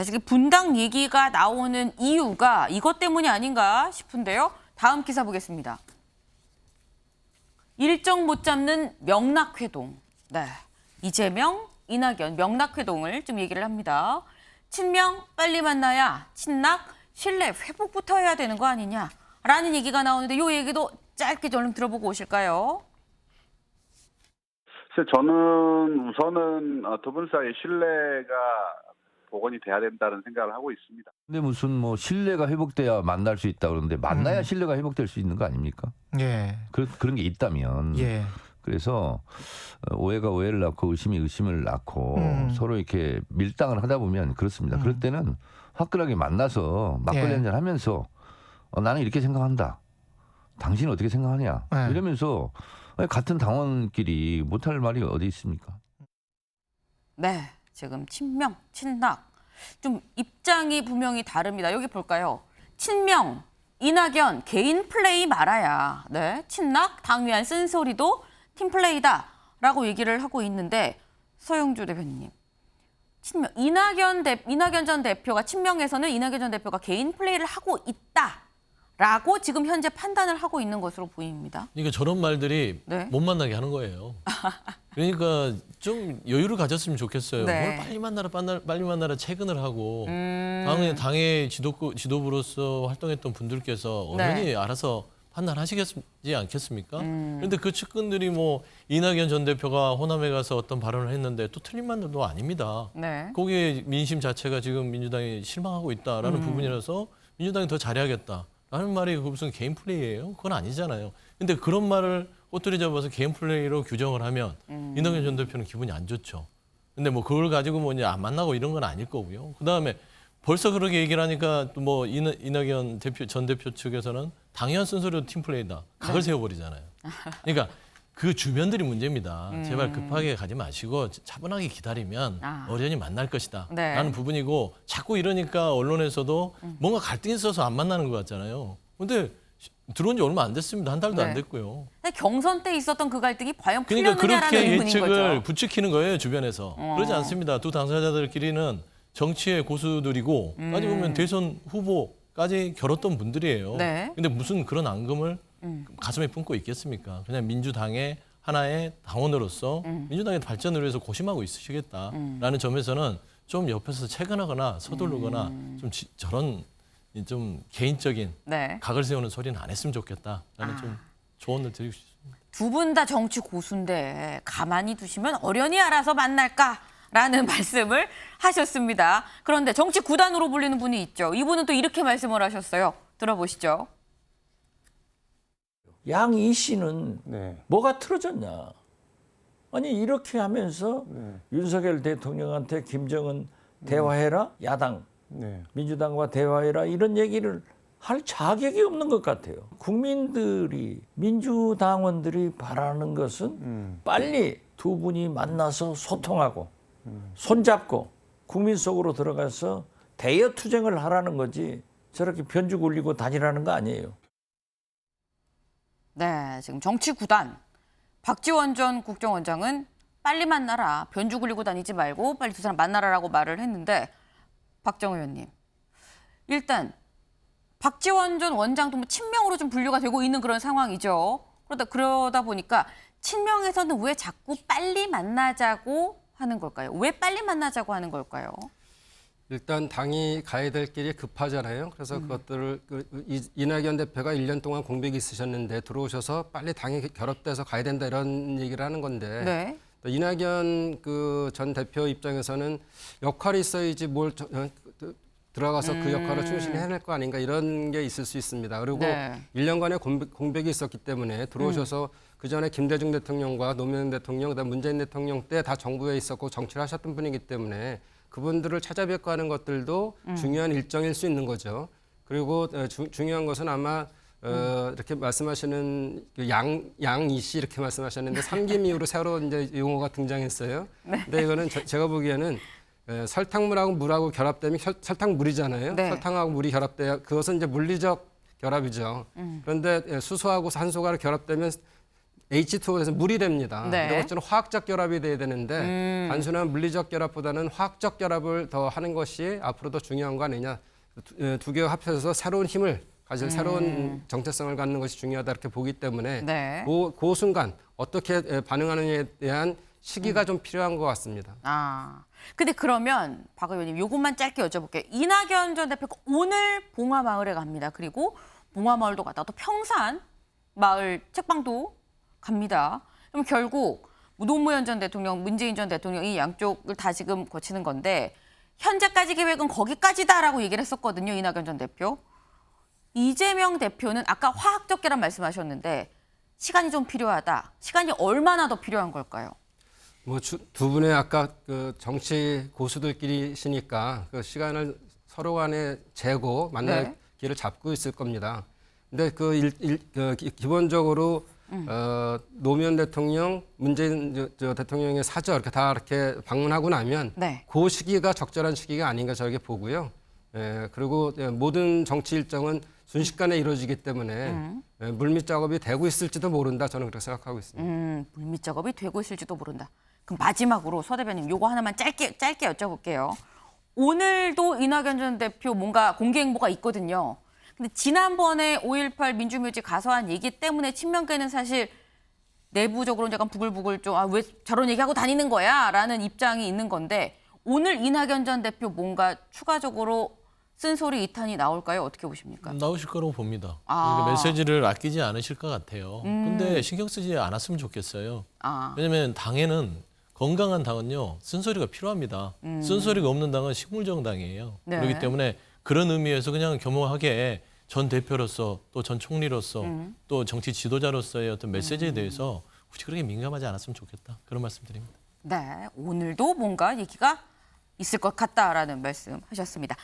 사실 분당 얘기가 나오는 이유가 이것 때문이 아닌가 싶은데요. 다음 기사 보겠습니다. 일정 못 잡는 명락회동. 네, 이재명, 이낙연 명락회동을 좀 얘기를 합니다. 친명 빨리 만나야 친낙 신뢰 회복부터 해야 되는 거 아니냐라는 얘기가 나오는데 이 얘기도 짧게 좀 들어보고 오실까요? 글쎄 저는 우선은 두 분 사이의 신뢰가 복원이 돼야 된다는 생각을 하고 있습니다. 근데 무슨 뭐 신뢰가 회복돼야 만날 수 있다 그러는데 만나야 신뢰가 회복될 수 있는 거 아닙니까? 예. 그런 게 있다면. 예. 그래서 오해가 오해를 낳고 의심이 의심을 낳고 서로 이렇게 밀당을 하다 보면 그렇습니다. 그럴 때는 화끈하게 만나서 막걸리 예. 한잔 하면서 나는 이렇게 생각한다. 당신은 어떻게 생각하냐. 예. 이러면서 같은 당원끼리 못할 말이 어디 있습니까? 네, 지금 친명, 친낙 좀 입장이 분명히 다릅니다. 여기 볼까요? 친명, 이낙연 개인 플레이 말아야. 네, 친낙 당위안 쓴소리도 팀플레이다라고 얘기를 하고 있는데 서영주 대표님. 친명, 이낙연 전 대표가 친명에서는 이낙연 전 대표가 개인 플레이를 하고 있다라고 지금 현재 판단을 하고 있는 것으로 보입니다. 그러니까 저런 말들이 네. 못 만나게 하는 거예요. 그러니까 좀 여유를 가졌으면 좋겠어요. 네. 뭘 빨리 만나라 퇴근을 하고 당의 지도부로서 활동했던 분들께서 어른이 네. 알아서 판단하시겠지 않겠습니까? 그런데 그 측근들이 뭐 이낙연 전 대표가 호남에 가서 어떤 발언을 했는데 또 틀린 말도 아닙니다. 네. 거기에 민심 자체가 지금 민주당이 실망하고 있다라는 부분이라서 민주당이 더 잘해야겠다라는 말이 그 무슨 개인 플레이예요? 그건 아니잖아요. 근데 그런 말을 꼬투리 잡아서 개인 플레이로 규정을 하면 이낙연 전 대표는 기분이 안 좋죠. 근데 뭐 그걸 가지고 뭐 이제 안 만나고 이런 건 아닐 거고요. 그다음에 벌써 그렇게 얘기를 하니까 또 뭐 이낙연 전 대표 측에서는 당연 쓴소리로 팀플레이다. 각을 세워버리잖아요. 그러니까 그 주변들이 문제입니다. 제발 급하게 가지 마시고 차분하게 기다리면 어련히 만날 것이다. 네. 라는 부분이고 자꾸 이러니까 언론에서도 뭔가 갈등이 있어서 안 만나는 것 같잖아요. 근데 들어온 지 얼마 안 됐습니다. 한 달도 네. 안 됐고요. 근데 경선 때 있었던 그 갈등이 과연 그러니까 풀렸느냐라는 그렇게 의문인 예측을 거죠. 부추기는 거예요, 주변에서. 그러지 않습니다. 두 당사자들끼리는 정치의 고수들이고 따지고 보면 대선 후보까지 겨뤘던 분들이에요. 네. 근데 무슨 그런 앙금을 가슴에 품고 있겠습니까? 그냥 민주당의 하나의 당원으로서 민주당의 발전을 위해서 고심하고 있으시겠다라는 점에서는 좀 옆에서 채근하거나 서두르거나 좀 저런 좀 개인적인 네. 각을 세우는 소리는 안 했으면 좋겠다라는 좀 조언을 드리고 싶습니다. 두 분 다 정치 고수인데 가만히 두시면 어련히 알아서 만날까라는 말씀을 하셨습니다. 그런데 정치 구단으로 불리는 분이 있죠. 이분은 또 이렇게 말씀을 하셨어요. 들어보시죠. 양이 씨는 네. 뭐가 틀어졌냐? 아니 이렇게 하면서 윤석열 대통령한테 김정은 대화해라 야당 네. 민주당과 대화해라 이런 얘기를 할 자격이 없는 것 같아요. 국민들이 민주당원들이 바라는 것은 빨리 두 분이 만나서 소통하고 손잡고 국민 속으로 들어가서 대여 투쟁을 하라는 거지 저렇게 변주 굴리고 다니라는 거 아니에요. 네, 지금 정치 구단 박지원 전 국정원장은 빨리 만나라. 변주 굴리고 다니지 말고 빨리 두 사람 만나라라고 말을 했는데 박정우 의원님. 일단 박지원 전 원장도 뭐 친명으로 좀 분류가 되고 있는 그런 상황이죠. 그러다 보니까 친명에서는 왜 자꾸 빨리 만나자고 하는 걸까요? 왜 빨리 만나자고 하는 걸까요? 일단 당이 가야 될 길이 급하잖아요. 그래서 그것들을 이낙연 대표가 1년 동안 공백이 있으셨는데 들어오셔서 빨리 당이 결합돼서 가야 된다 이런 얘기를 하는 건데 네. 또 이낙연 그 전 대표 입장에서는 역할이 있어야지 뭘 들어가서 그 역할을 충실히 해낼 거 아닌가 이런 게 있을 수 있습니다. 그리고 네. 1년간의 공백이 있었기 때문에 들어오셔서 그전에 김대중 대통령과 노무현 대통령, 그다음 문재인 대통령 때 다 정부에 있었고 정치를 하셨던 분이기 때문에 그분들을 찾아뵙고 하는 것들도 중요한 일정일 수 있는 거죠. 그리고 중요한 것은 아마 이렇게 말씀하시는 그 양이 씨 이렇게 말씀하셨는데 삼김 이후로 새로 이제 용어가 등장했어요. 네. 근데 이거는 제가 보기에는 설탕물하고 물하고 결합되면 설탕물이잖아요. 네. 설탕하고 물이 결합돼야 그것은 이제 물리적 결합이죠. 그런데 수소하고 산소가 결합되면 H2O가 돼서 물이 됩니다. 네. 이런 것처럼 화학적 결합이 돼야 되는데 단순한 물리적 결합보다는 화학적 결합을 더 하는 것이 앞으로 더 중요한 거 아니냐. 두 개가 합쳐서 새로운 힘을 가질 새로운 정체성을 갖는 것이 중요하다 이렇게 보기 때문에 네. 그 순간 어떻게 반응하느냐에 대한 시기가 좀 필요한 것 같습니다. 아, 근데 그러면 박 의원님 요것만 짧게 여쭤볼게요. 이낙연 전 대표가 오늘 봉화마을에 갑니다. 그리고 봉화마을도 갔다가 또 평산 마을 책방도 갑니다. 그럼 결국 노무현 전 대통령, 문재인 전 대통령 이 양쪽을 다 지금 거치는 건데 현재까지 계획은 거기까지다라고 얘기를 했었거든요. 이낙연 전 대표. 이재명 대표는 아까 화학적 결합 말씀하셨는데 시간이 좀 필요하다. 시간이 얼마나 더 필요한 걸까요? 뭐 두 분의 아까 그 정치 고수들끼리시니까 그 시간을 서로 간에 재고 만날 네. 기회를 잡고 있을 겁니다. 근데 기본적으로 노무현 대통령, 문재인 저 대통령의 사저 이렇게 다 이렇게 방문하고 나면 네. 그 시기가 적절한 시기가 아닌가 저렇게 보고요. 그리고 모든 정치 일정은 순식간에 이루어지기 때문에 물밑 작업이 되고 있을지도 모른다. 저는 그렇게 생각하고 있습니다. 물밑 작업이 되고 있을지도 모른다. 그럼 마지막으로 서 대변인 요거 하나만 짧게 여쭤볼게요. 오늘도 이낙연 전 대표 뭔가 공개 행보가 있거든요. 근데 지난번에 5.18 민주묘지 가서 한 얘기 때문에 친명계는 사실 내부적으로 약간 부글부글 좀 왜 저런 얘기하고 다니는 거야? 라는 입장이 있는 건데 오늘 이낙연 전 대표 뭔가 추가적으로 쓴소리 이탄이 나올까요? 어떻게 보십니까? 나오실 거라고 봅니다. 아. 그러니까 메시지를 아끼지 않으실 것 같아요. 근데 신경 쓰지 않았으면 좋겠어요. 아, 왜냐하면 당에는 건강한 당은요 쓴소리가 필요합니다. 쓴소리가 없는 당은 식물정당이에요. 네. 그렇기 때문에 그런 의미에서 그냥 겸허하게 전 대표로서 또 전 총리로서 또 정치 지도자로서의 어떤 메시지에 대해서 굳이 그렇게 민감하지 않았으면 좋겠다. 그런 말씀드립니다. 네. 오늘도 뭔가 얘기가 있을 것 같다라는 말씀하셨습니다.